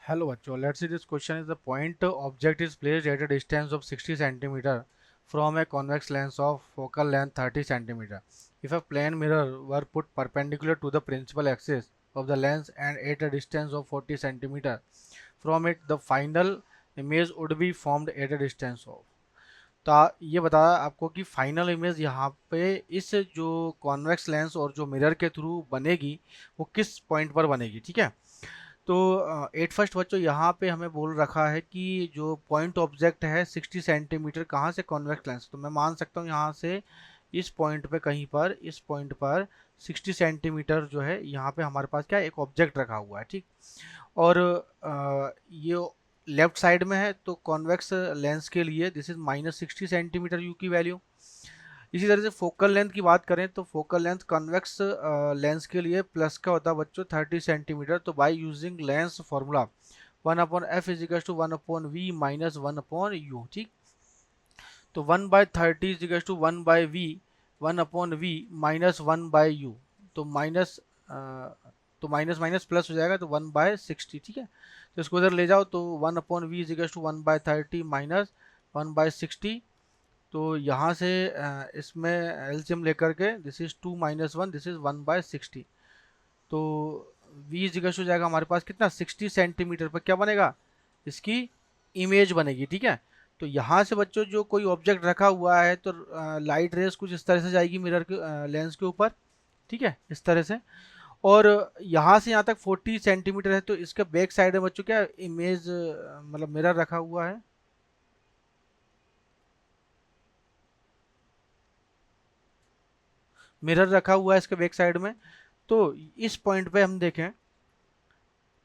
Hello बच्चों, let's see this question is the point object is placed at a distance of 60 centimeter from a convex lens of focal length 30 centimeter. If a plane mirror were put perpendicular to the principal axis of the lens and at a distance of 40 centimeter from it, the final image would be formed at a distance of. तो ये बताया आपको कि final image यहाँ पे इस जो convex lens और जो मिरर के थ्रू बनेगी वो किस पॉइंट पर बनेगी, ठीक है। तो एट फर्स्ट बच्चों यहाँ पे हमें बोल रखा है कि जो पॉइंट ऑब्जेक्ट है 60 सेंटीमीटर कहाँ से कॉन्वेक्स लेंस, तो मैं मान सकता हूँ यहाँ से इस पॉइंट पे कहीं पर इस पॉइंट पर 60 सेंटीमीटर जो है यहाँ पे हमारे पास क्या एक ऑब्जेक्ट रखा हुआ है, ठीक। और ये लेफ्ट साइड में है तो कॉन्वेक्स लेंस के लिए दिस इज -60 सेंटीमीटर यू की वैल्यू। इसी तरह से फोकल लेंथ की बात करें तो फोकल लेंथ कन्वेक्स लेंस के लिए प्लस का होता है बच्चों 30 सेंटीमीटर। तो by using lens formula 1/f is equal to 1/v minus 1/u, ठीक। तो 1/30 is equal to 1/v 1/v minus 1/u। तो माइनस तो माइनस माइनस प्लस हो जाएगा तो 1/60, ठीक है। तो इसको इधर ले जाओ तो 1/v is equal to 1/30 minus 1/60। तो यहाँ से इसमें एलसीएम लेकर के दिस इज 2 - 1 दिस इज 1/60। तो v इज इक्वल टू जाएगा हमारे पास कितना 60 सेंटीमीटर पर क्या बनेगा इसकी इमेज बनेगी, ठीक है। तो यहाँ से बच्चों जो कोई ऑब्जेक्ट रखा हुआ है तो लाइट रेज कुछ इस तरह से जाएगी मिरर के लेंस के ऊपर, ठीक है, इस तरह से। और यहाँ से यहाँ तक 40 सेंटीमीटर है तो इसके बैक साइड में बच्चों क्या इमेज मतलब मिरर रखा हुआ है, मिरर रखा हुआ है इसके बैक साइड में। तो इस पॉइंट पे हम देखें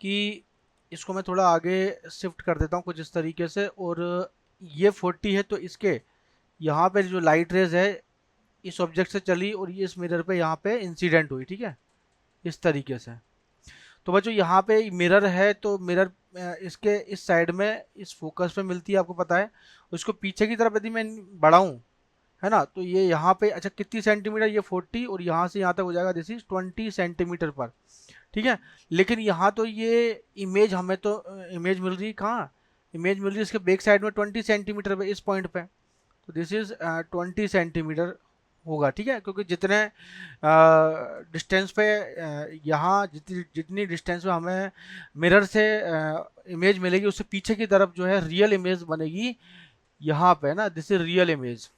कि इसको मैं थोड़ा आगे शिफ्ट कर देता हूँ कुछ इस तरीके से। और ये 40 है तो इसके यहाँ पे जो लाइट रेज है इस ऑब्जेक्ट से चली और ये इस मिरर पे यहाँ पे इंसिडेंट हुई, ठीक है, इस तरीके से। तो बच्चों यहाँ पे मिरर है तो मिरर इसके इस साइड में इस फोकस पे मिलती है, आपको पता है। उसको पीछे की तरफ यदि मैं बढ़ाऊँ, है ना, तो ये यहाँ पे अच्छा कितनी सेंटीमीटर, ये 40 और यहाँ से यहाँ तक हो जाएगा दिस इज 20 सेंटीमीटर पर, ठीक है। लेकिन यहाँ तो ये इमेज हमें तो इमेज मिल रही है कहाँ, इमेज मिल रही है इसके बैक साइड में 20 सेंटीमीटर पे इस पॉइंट पे। तो दिस इज 20 सेंटीमीटर होगा, ठीक है, क्योंकि जितने डिस्टेंस पे यहाँ जितनी जितनी डिस्टेंस पे हमें मिरर से इमेज मिलेगी उससे पीछे की तरफ जो है रियल इमेज बनेगी यहाँ पे ना, दिस इज रियल इमेज।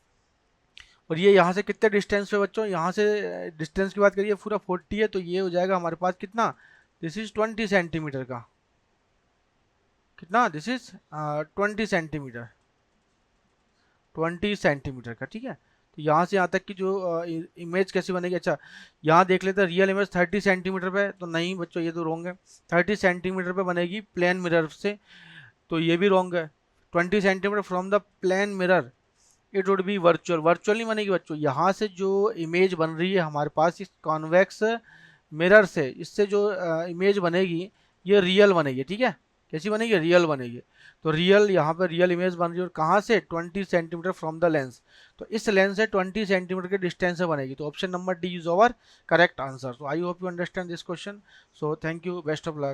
और ये यहाँ से कितने डिस्टेंस पे बच्चों, यहाँ से डिस्टेंस की बात करिए पूरा 40 है तो ये हो जाएगा हमारे पास कितना, दिस इज 20 सेंटीमीटर का, कितना दिस इज 20 सेंटीमीटर, 20 सेंटीमीटर का, ठीक है। तो यहाँ से यहाँ तक की जो इमेज कैसी बनेगी, अच्छा यहाँ देख लेते हैं रियल इमेज 30 सेंटीमीटर पे, तो नहीं बच्चों ये तो रॉन्ग है। 30 सेंटीमीटर पे बनेगी प्लेन मिरर से, तो ये भी रॉन्ग है। 20 centimetre from the plane mirror it would be virtual, virtual नहीं बनेगी बच्चों। यहाँ से जो इमेज बन रही है हमारे पास इस कॉन्वेक्स मिरर से, इससे जो इमेज बनेगी ये रियल बनेगी, ठीक है। कैसी बनेगी, रियल बनेगी। तो रियल यहाँ पर रियल इमेज बन रही है और कहाँ से 20 सेंटीमीटर फ्रॉम द लेंस। तो इस लेंस से 20 सेंटीमीटर के डिस्टेंस से बनेगी। तो option number D is over correct answer. So I hope you understand this question. So thank you, best of luck.